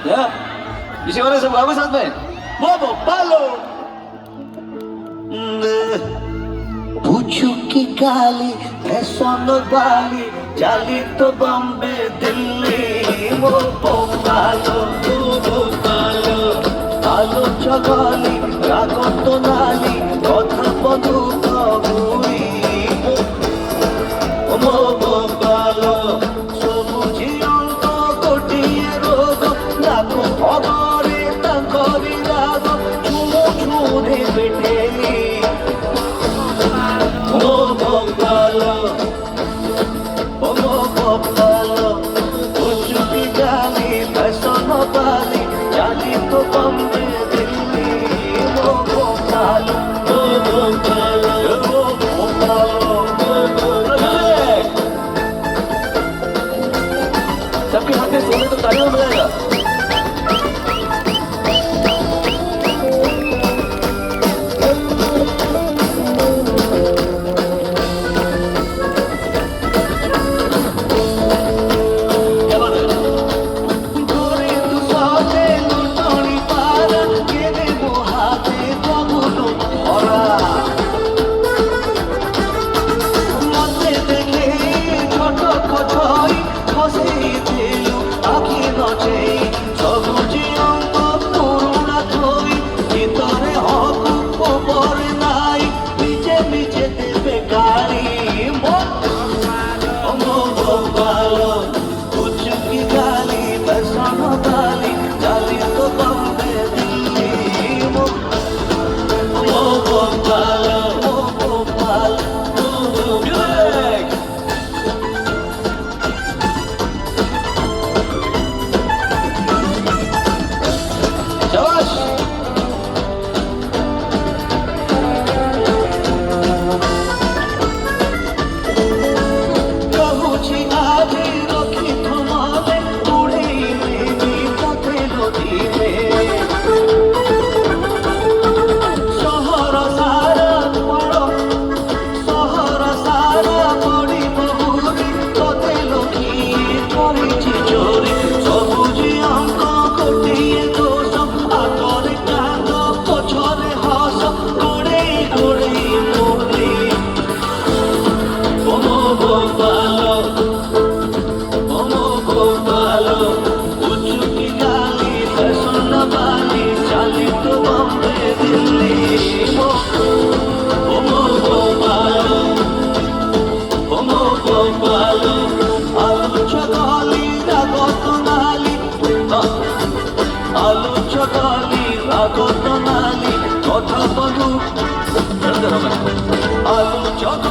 या इसी वाले सब गाओगे साथ में वो पालो पूछू की गाली फैशन वाली चाली तो बॉम्बे दिल्ली वो पालो আলো চগলি রাগত নালি কথা বধু কবুই মোবালো সবুজি অন্ত কোটিয়ে রোগ লাখো খবরে তাঙ্করি রাগ চুমু চুমুরে পেটেলি মোবালো মোবালো উচুকি গালি ফ্যাশন বালি জানি তো বম্বে सबके हाथ में सोने तो तालियों में बजाएगा আলো চকালি রাগত নালি কথা বলু আলো চক